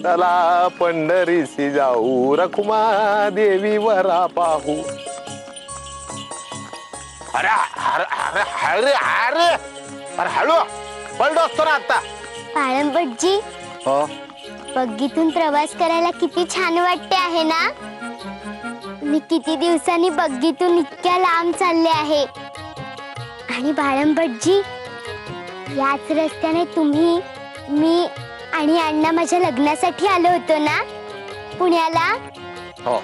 चला पंढरीसी जाऊ रखुमा देवी वरा पाहू। अरे अरे अरे अरे अरे अरे हळू पलटो असतो ना आता। पाळंबटजी, हो बग्गीतून प्रवास करायला किती छान वाटते आहे ना। मी किती दिवसांनी बग्गीतून इतक्या लांब चालले आहे। आणि बाळंबटजी, याच रस्त्याने तुम्ही, मी आणि अण्णा माझ्या लग्नासाठी आलो होतो ना पुण्याला। हो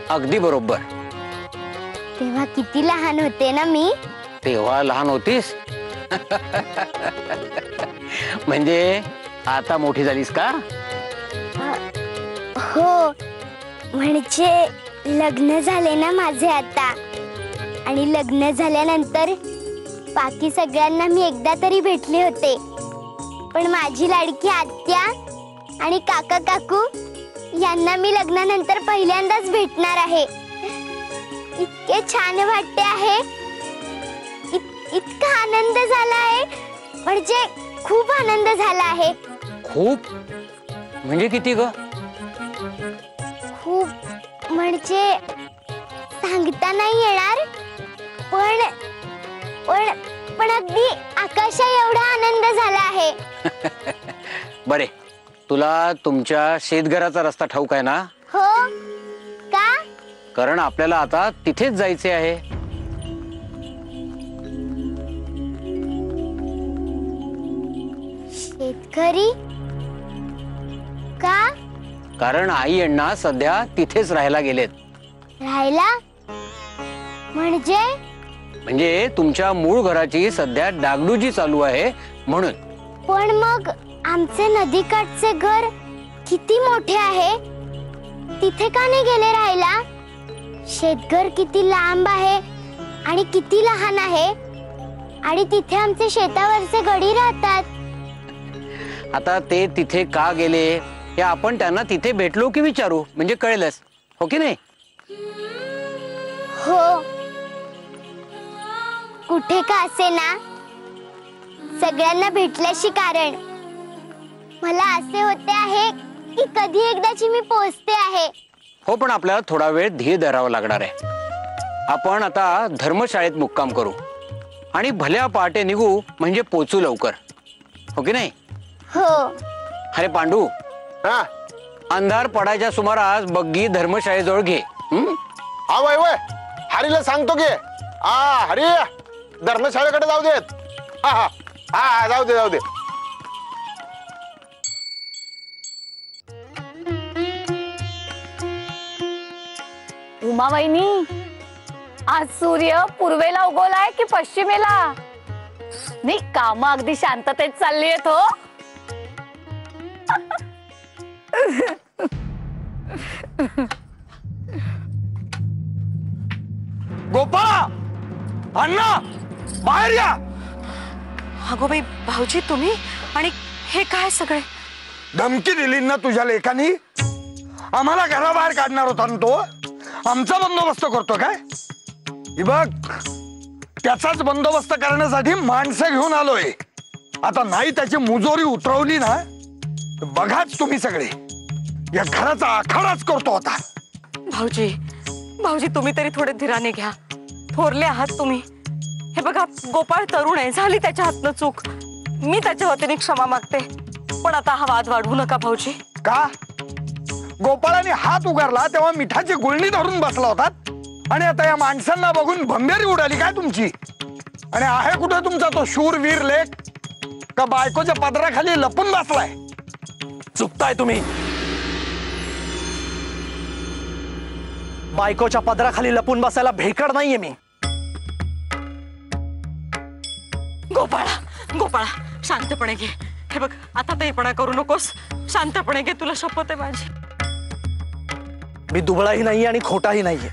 अगदी बरोबर। तेव्हा किती लहान होते ना मी। तेव्हा लहान होतीस म्हणजे आता मोठी झालीस का? हो, म्हणजे लग्न झाले ना माझे आता। आणि लग्न झाल्यानंतर बाकी सगळ्यांना मी एकदा तरी भेटले होते, पण माझी लाडकी आत्या आणि काका काकू यांना मी लग्नानंतर पहिल्यांदाच भेटणार आहे। इतके छान वाटते आहे, इतका आनंद झाला आहे, म्हणजे खूप आनंद झाला आहे। खूप म्हणजे किती ग? खूप म्हणजे सांगता नाही येणार, पण पण पण अगदी आकाशा एवढा आनंद झाला आहे। बरे, तुला तुमच्या शेतघराचा रस्ता ठाऊक आहे ना? हो का? कारण आपल्याला आता तिथेच जायचे आहे। शेतकरी का? कारण आई अण्णा सध्या तिथेच राहायला गेलेत। राहायला म्हणजे? म्हणजे तुमच्या मूळ घराची सध्या डागडुजी चालू आहे म्हणून। पण मग आमचे नदीकाठचे घर किती मोठे आहे, तिथे का नाही गेले राहायला? शेतघर किती लांब आहे आणि किती लहान आहे, आणि तिथे आमचे शेतावरचे गडी राहतात। आता ते तिथे का गेले हे आपण त्यांना तिथे भेटलो की विचारू, म्हणजे कळेलच, हो की नाही? हो, कुठे का असे ना, सगळ्यांना भेटल्याशी कारण मला असे होते आहे की कधी एकदाची मी पोहोचते आहे। हो, पण आपल्याला थोडा वेळ धीर धरावा लागणार आहे। आपण आता धर्मशाळेत मुक्काम करू आणि भल्या पहाटे निघू, म्हणजे पोचू लवकर, हो की नाही? हो। अरे पांडू, हा अंधार पडायच्या सुमारास बग्गी धर्मशाळेजवळ घे। हा वय वय, हरीला सांगतो की हरी धर्मशाळेकडे जाऊ देत। हा हा हा, जाऊ दे जाऊ दे। उमाबाईनी, आज सूर्य पूर्वेला उगवलाय की पश्चिमेला? नाही, काम अगदी शांततेत चालली आहेत हो। गोपाळा, अण्णा, बाहेर या। अगो बाई, भाऊजी तुम्ही, आणि हे काय सगळे? धमकी दिली ना तुझ्या लेकानी? आम्हाला घराबाहेर काढणार होता ना तो? आमचा बंदोबस्त करतो काय? ही बघ, त्याचाच बंदोबस्त करण्यासाठी माणसं घेऊन आलोय। आता नाही त्याची मुजोरी उतरवली ना, बघाच तुम्ही सगळे, या घराचा आखाडाच करतो आता। भाऊजी, भाऊजी तुम्ही तरी थोडे धीराने घ्या, थोरले आहात तुम्ही। हे बघा, गोपाळ तरुण आहे, झाली त्याच्या हातनं चूक, मी त्याच्या वतीने क्षमा मागते, पण आता हा वाद वाढवू नका भाऊजी। का? गोपाळाने हात उगारला तेव्हा मिठाची गुळणी धरून बसला होता, आणि आता या माणसांना बघून भंबेरी उडाली काय तुमची? आणि आहे कुठे तुमचा तो शूरवीर लेख? का बायकोच्या पदराखाली लपून बसलाय? चुकताय तुम्ही। बायकोच्या पदराखाली लपून बसायला भेकड नाहीये मी। गोपाळा, गोपाळा शांतपणे घे। हे बघ, आता बेपणा करू नकोस, शांतपणे घे, तुला शपथ आहे माझी। मी दुबळाही नाहीये आणि खोटाही नाहीये,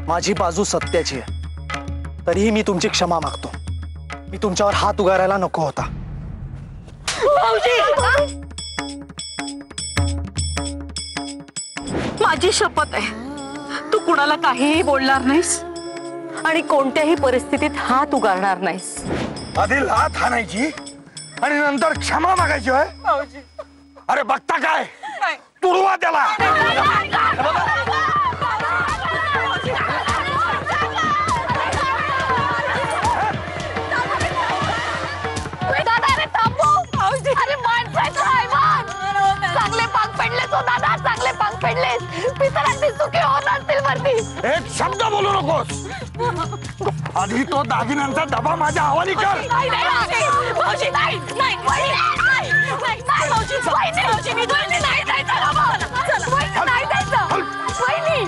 माझी बाजू सत्याची आहे। तरीही मी तुमची क्षमा मागतो, मी तुमच्यावर हात उगारायला नको होता। भाऊजी, माझी शपथ आहे, तू कुणाला काहीही बोलणार नाहीस आणि कोणत्याही परिस्थितीत हात उगारणार नाहीस। आधी लाथ हाणायची आणि नंतर क्षमा मागायची होय? अरे बघता काय, तुडवा त्याला. दादा रे थांबू. अरे माणसाचं हैवान. चांगले पांग पडलेस हो दादा, चांगले पांग पडलेस. पितरांची चुकी होत असतील वरती. एक शब्द बोलू नकोस. आधी तो दागिन्यांचा डबा माझ्या हवाली कर. नाही, नाही, नाही. भाऊजी, नाही, नाही, वहिनी, नाही, नाही, नाही, भाऊजी, वहिनी, भाऊजी, मी वहिनी, नाही जायचं ना मग. वहिनी, नाही जायचं. वहिनी.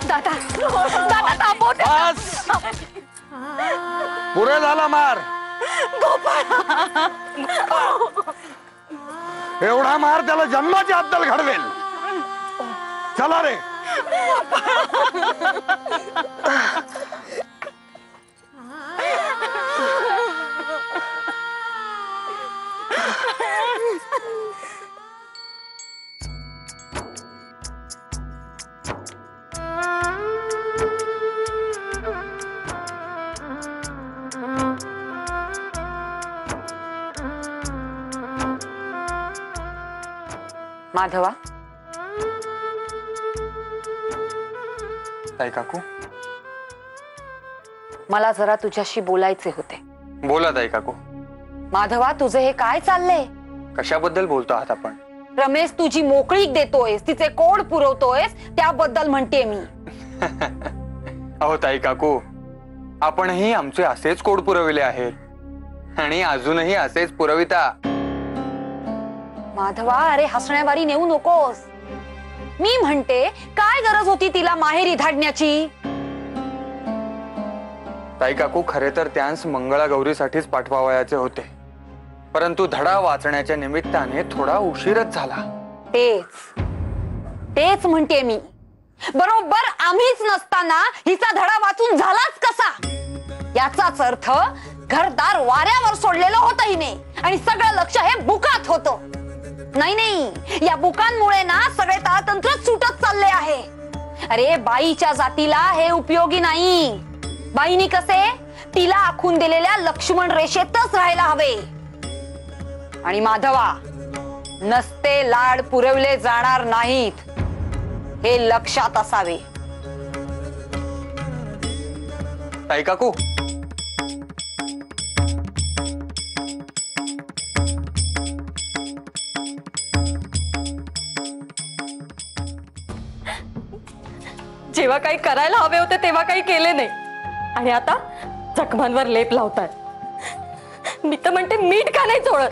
दादा, दादा थांबवते. पुरे झाला मार. एवढा मार त्याला जन्माची अद्दल घडवेल. चला रे. माधवा, ताई काकू, मला जरा तुझ्याशी बोलायचे होते. बोला ताई काकू. माधवा, तुझे हे काय चाललंय? कशाबद्दल बोलतो आहात आपण? रमेश तुझी मोकळीक देतोयस, तिचे कोड पुरवतोयस, त्याबद्दल म्हणते मी. अहो ताई काकू, आपणही आमचे असेच कोड पुरविले आहेत आणि अजूनही असेच पुरविता. माधवा, अरे हसण्यावारी नेऊ नकोस. मी म्हणते, काय गरज होती तिला माहेरी धाडण्याची? ताई काकू, खरे तर त्यांस मंगळागौरीसाठीच पाठवावयाचे होते, परंतु धडा वाचण्याच्या निमित्ताने थोडा उशीरच झाला. तेच म्हणते मी. बरोबर आम्हीच नसताना हिचा धडा वाचून झालाच कसा? याचाच अर्थ घरदार वाऱ्यावर सोडलेलं होतं हिने आणि सगळं लक्ष हे बुकात होतं. नाही नाही, या बुकांमुळे ना सगळे ताळतंत्र सुटत चालले आहे. अरे बाईच्या जातीला हे उपयोगी नाही. बाईनी कसे तिला आखून दिलेल्या लक्ष्मण रेषेतच राहायला हवे. आणि माधवा, नसते लाड पुरवले जाणार नाहीत, हे लक्षात असावे. ताई काकू, जेव्हा काही करायला हवे होते तेव्हा काही केले नाही आणि आता जखमांवर लेप लावतात. मी तर म्हणते, मीठ का नाही चोळत?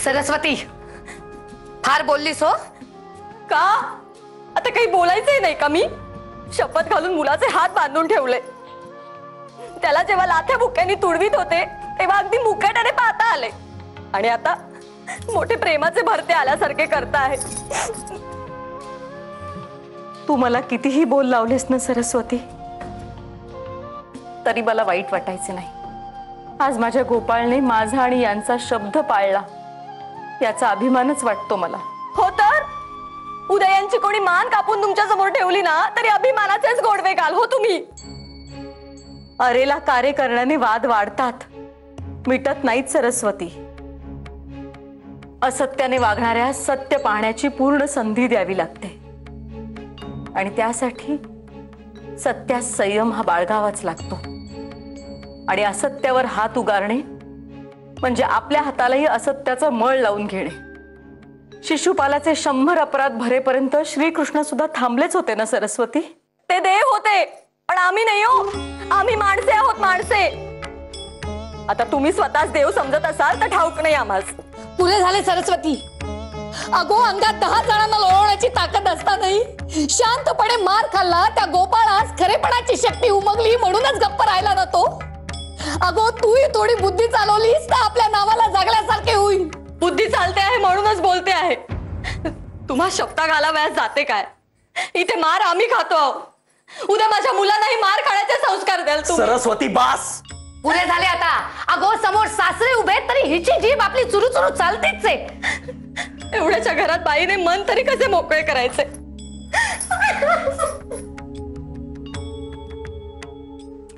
सरस्वती, फार बोललीस हो. का आता काही बोलायचंय नाही का? मी शपथ घालून मुलाचे हात बांधून ठेवले. त्याला जेव्हा लाथ्या बुक्क्यांनी तुडवीत होते तेव्हा अगदी मुकाट्याने पाहता आले आणि आता मोठे प्रेमाचे भरते आल्यासारखे करताय. तू मला कितीही बोल लावलेस ना सरस्वती, तरी मला वाईट वाटायचे नाही. आज माझ्या गोपाळने माझा आणि यांचा शब्द पाळला, याचा अभिमानच वाटतो मला. हो तर उदयांची कोणी मान कापून तुमच्या समोर ठेवली ना तरी अभिमानाचेच गोडवे घाल हो तुम्ही. अरेला कार्य करण्याने वाद वाढतात, मिटत नाहीत सरस्वती. असत्याने वागणाऱ्या सत्य पाहण्याची पूर्ण संधी द्यावी लागते आणि त्यासाठी सत्यास संयम हा बाळगावाच लागतो. आणि असत्यावर हात उगारणे म्हणजे आपल्या हातालाही असत्याचा मळ लावून घेणे. शिशुपालाचे 100 अपराध भरेपर्यंत श्रीकृष्ण सुद्धा थांबलेच होते ना सरस्वती? ते देव होते पण आम्ही नाही हो. आम्ही माणसे आहोत, माणसे. आता तुम्ही स्वतःच देव समजत असाल तर ठाऊक नाही आम्हाला. पुरे झाले सरस्वती. अगो, अंगात 10 जणांना लोळवण्याची ताकद असतानाही शांतपणे मार खाल्ला त्या गोपाळास खरेपणाची शक्ती उमगली म्हणूनच गप्प राहिला ना तो. अगो, तूही थोडी बुद्धी चालवलीस तर आपल्या नावाला जगल्यासारखे होईल. बुद्धी चालते आहे म्हणूनच बोलते आहे. तुम्हा शब्दा घालावयास जाते काय? इथे मार आम्ही खातो आहोत. उद्या माझ्या मुलांनाही मार खाण्याचे संस्कार द्याल तुम्ही. सरस्वती, बास. पुरे झाले आता. अगो, समोर सासरे उभे तरी हिची जीभ आपली चुरू चुरू चालतेच आहे. एवढ्याच्या घरात बाईने मन तरी कसे मोकळे करायचे?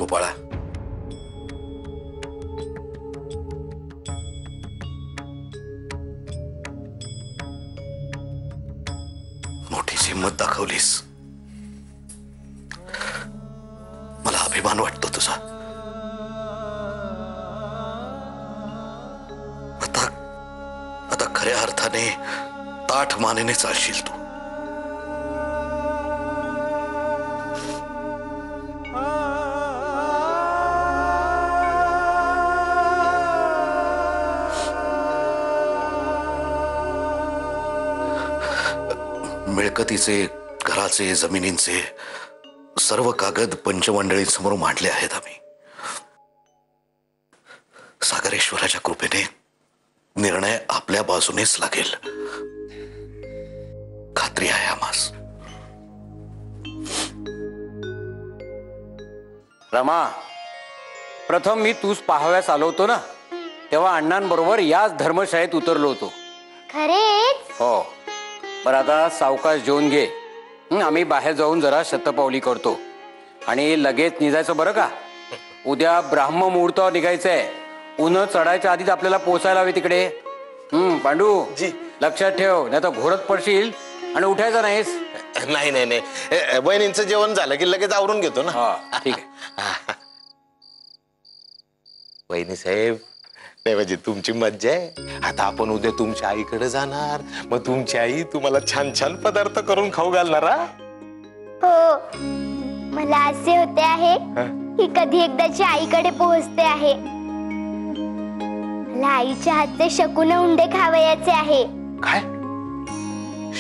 गोपाळा, मोठी हिम्मत दाखवलीस. मला अभिमान वाटतो तुझा. आता आता खऱ्या अर्थाने ताठ मानेने चालशील तू. मिळकतीचे, घराचे, जमिनींचे सर्व कागद पंचमंडळींसमोर मांडले आहेत आम्ही. सागरेश्वराच्या कृपेने निर्णय आपल्या बाजूनेच लागेल, खात्री आहे आम्हास. रमा, प्रथम मी तूच पाहाव्यास आलो होतो ना, तेव्हा अण्णांबरोबर याच धर्मशाळेत उतरलो होतो. खरेच? हो. बरं, आता सावकाश जेवून घे. आम्ही बाहेर जाऊन जरा शतपावली करतो आणि लगेच निघायचं बरं का. उद्या ब्राह्म मुहूर्तावर निघायचंय. उन्ह चढायच्या आधीच आपल्याला पोचायला हवे तिकडे. पांडू जी, लक्षात ठेव, नाही तर घोरत पडशील आणि उठायचं नाहीस. नाही नाही नाही, बहिणींचं जेवण झालं की लगेच आवरून घेतो ना. हा ठीक आहे. वहिनी साहेब, नाही म्हणजे तुमची मज्जा आहे. आता आपण उद्या तुमच्या आईकडे जाणार, मग तुमची आई तुम्हाला छान छान पदार्थ करून खाऊ घालणार. हो, मला असे होते आहे की कधी एकदाची आईकडे पोहोचते आहे. मला आईच्या हातचे शकून उंडे खावयाचे आहे. काय?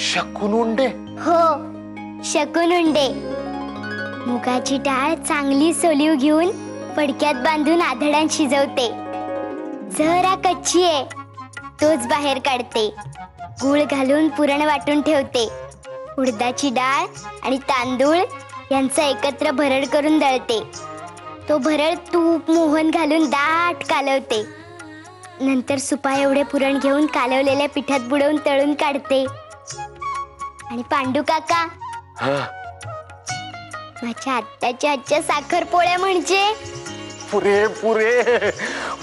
शकून उंडे? हो, शकून उंडे. मुगाची डाळ चांगली सोलीव घेऊन फडक्यात बांधून आधड्यात शिजवते. जरा कच्ची आहे तोच बाहेर काढते. गूळ घालून पुरण वाटून ठेवते. उडदाची डाळ आणि तांदूळ यांचा एकत्र भरड करून दळते. तो भरड तूप मोहन घालून दाट कालवते. नंतर सुपा एवढे पुरण घेऊन कालवलेल्या पिठात बुडवून तळून काढते. आणि पांडू काका, माझ्या आत्याच्या हातच्या साखरपोळ्या म्हणजे पुरे पुरे.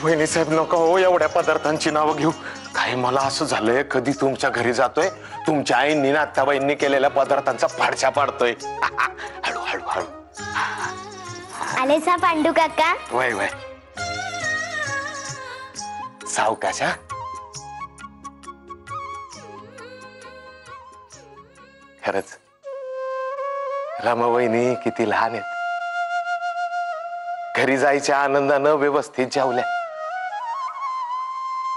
वहिनी साहेब नका हो एवढ्या पदार्थांची नावं घेऊ. काही मला असं झालंय, कधी तुमच्या घरी जातोय, तुमच्या आईंनी ना आत्याबाईंनी केलेल्या पदार्थांचा फाडछा पाडतोय. हळू हळू हळू. आले सा पांडू काका? वय वय, सावकाश. खरंच रमावहिनी किती लहान आहेत. घरी जायच्या आनंदानं व्यवस्थित जेवल्या.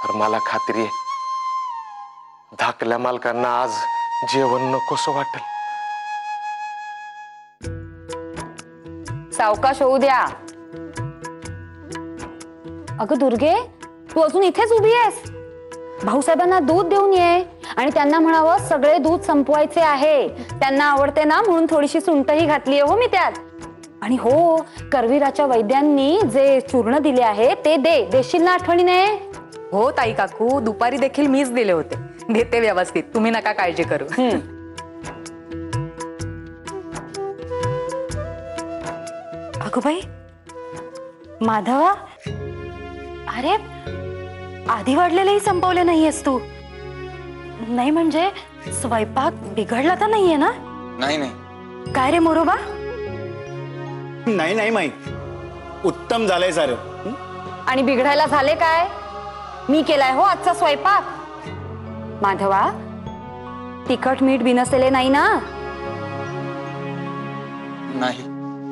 तर मला खात्री आहे धाकल्या मालकांना आज जेवण नकोसं वाटेल. सावकाश होऊ द्या. अगं दुर्गे, तू अजून इथेच उभी आहेस? भाऊसाहेबांना दूध देऊन ये आणि त्यांना म्हणावं सगळे दूध संपवायचे आहे. त्यांना आवडते ना म्हणून थोडीशी सुंठही घातली हो मी त्यात. आणि हो, करवीराच्या वैद्यांनी जे चूर्ण दिले आहे ते देशील ना आठवणीने? हो ताई काकू, दुपारी देखील मीच दिले होते. देते व्यवस्थित, तुम्ही नका काळजी करू. अगं बाई, माधवा, अरे आधी वाढलेलेही संपवले नाहीयेस तू. नाही म्हणजे स्वयंपाक बिघडला तर नाहीये ना? नाही नाही. काय रे मोरोबा? नाही नाही माई, उत्तम झालंय सारं. आणि बिघडायला झाले काय? मी केलाय हो आजचा स्वयंपाक. माधवा, तिखट मीठ बिनसलेले नाही ना? नाही.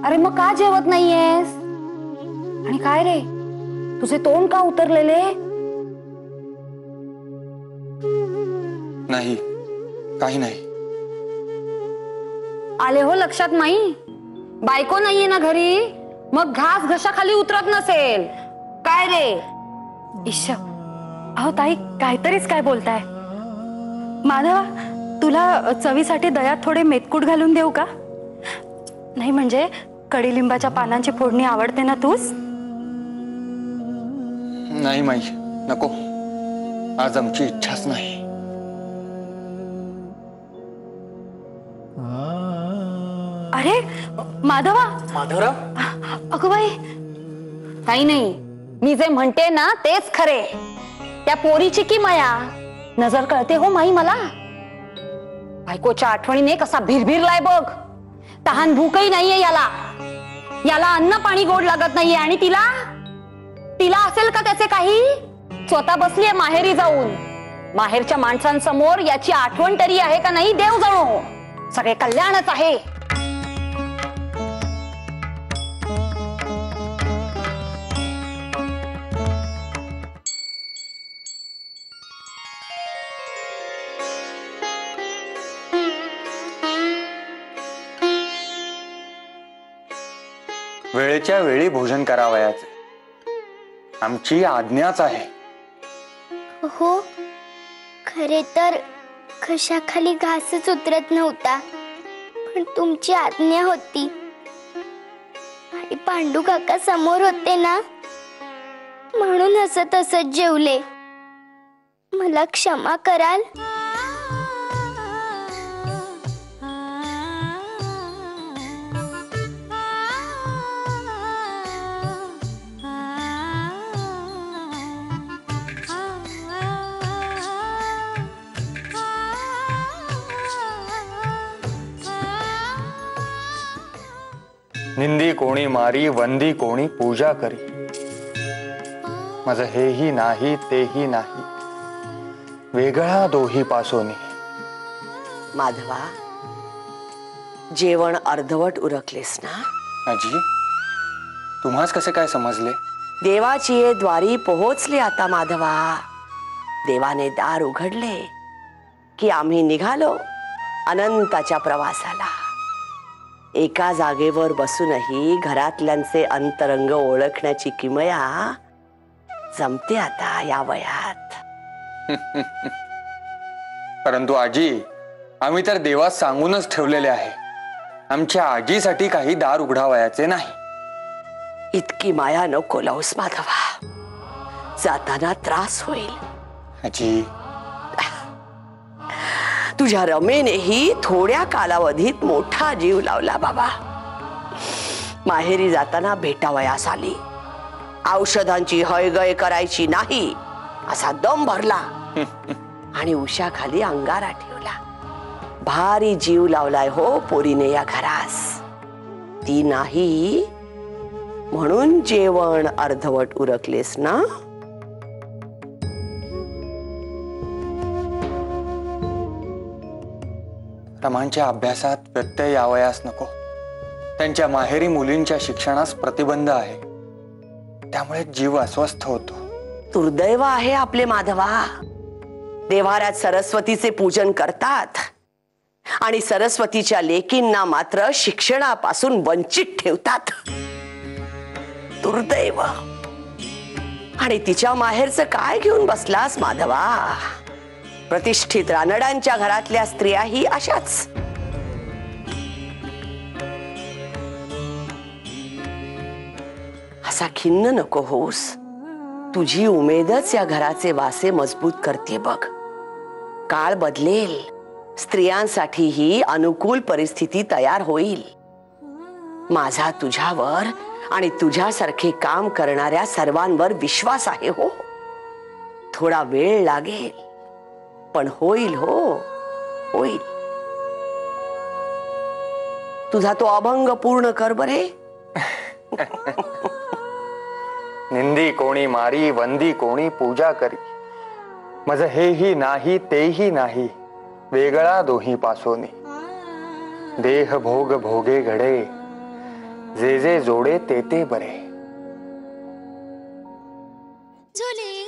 अरे मग का जेवत नाहीयेस? आणि काय रे, तुझे तोंड का उतरलेले? नाही, काही नाही. आले हो लक्षात माई? बायको नाहीये ना घरी, मग घास घशाखाली उतरत नसेल काय रे? इश्श, अहो ताई काहीतरीच काय बोलताय. माधवा, तुला चवीसाठी दह्यात थोडे मेतकूट घालून देऊ का? नाही म्हणजे कडीलिंबाच्या पानांची फोडणी आवडते ना तूच? नाही माई, नको. आज आमची इच्छाच नाही. अरे माधवा, माधवराव, अगं बाई, काही नाही, मी जे म्हणते ना तेच खरे. त्या पोरीची की माया नजर कळते हो माई मला. बायकोच्या आठवणीने कसा भिरभिरलाय बघ. तहान भूकही नाहीये याला. याला अन्न पाणी गोड लागत नाहीये. आणि तिला तिला असेल का त्याचे काही? स्वतः बसलीये माहेरी जाऊन. माहेरच्या माणसांसमोर याची आठवण तरी आहे का नाही देव जाणो. सगळे कल्याणच आहे. वेळेच्या वेळी भोजन करावयाचे आमची आज्ञाच आहे. हो, खरे तर कशाखाली घासच उतरत नव्हता, पण तुमची आज्ञा होती. आणि पांडू काका समोर होते ना, म्हणून हसत हसत जेवले. मला क्षमा कराल? निंदी कोणी मारी, वंदी कोणी पूजा करी. माझं हेही नाही तेही नाही, वेगळा दोही पासोनी. माधवा, जेवण अर्धवट उरकलेस ना? आजी, तुम्हास कसे काय समजले? देवाची द्वारी पोहोचली आता माधवा. देवाने दार उघडले की आम्ही निघालो अनंताच्या प्रवासाला. एका जागेवर बसूनही घरातल्यांचे अंतरंग ओळखण्याची किमया जमते आता या वयात. परंतु आजी, आम्ही तर देवास सांगूनच ठेवलेले आहे, आमच्या आजीसाठी काही दार उघडावयाचे नाही. इतकी माया नको लावूस माधवा, जाताना त्रास होईल. आजी, तुझ्या रमेनेही थोड्या कालावधीत मोठा जीव लावला बाबा. माहेरी जाताना भेटावयास आली. औषधांची हयगय करायची नाही असा दम भरला आणि उशाखाली अंगारा ठेवला. भारी जीव लावलाय हो पोरीने या घरास. ती नाही म्हणून जेवण अर्धवट उरकलेस ना? रमांच्या अभ्यासात व्यत्यय यावयास नको. त्यांच्या माहेरी मुलींच्या शिक्षणास प्रतिबंध आहे, त्यामुळे जीव अस्वस्थ होतो. दुर्दैव आहे आपले माधवा. देव्हाऱ्यात सरस्वतीचे पूजन करतात आणि सरस्वतीच्या लेकींना मात्र शिक्षणापासून वंचित ठेवतात. दुर्दैव. आणि तिच्या माहेरचं काय घेऊन बसलास माधवा? प्रतिष्ठित रानडांच्या घरातल्या स्त्रियाही अशाच. असा खिन्न नको होस. तुझी उमेदच या घराचे वासे मजबूत करते बघ. काळ बदलेल, स्त्रियांसाठीही अनुकूल परिस्थिती तयार होईल. माझा तुझ्यावर आणि तुझ्यासारखे काम करणाऱ्या सर्वांवर विश्वास आहे हो. थोडा वेळ लागेल पण होईल हो, होईल. तुझा तो अभंग पूर्ण कर बरे. निंदी कोणी मारी, वंदी कोणी पूजा करी. माझं हेही नाही तेही नाही, वेगळा दोही पासोनी. देह भोग भोगे घडे, जे जे जोडे ते ते बरे. झुले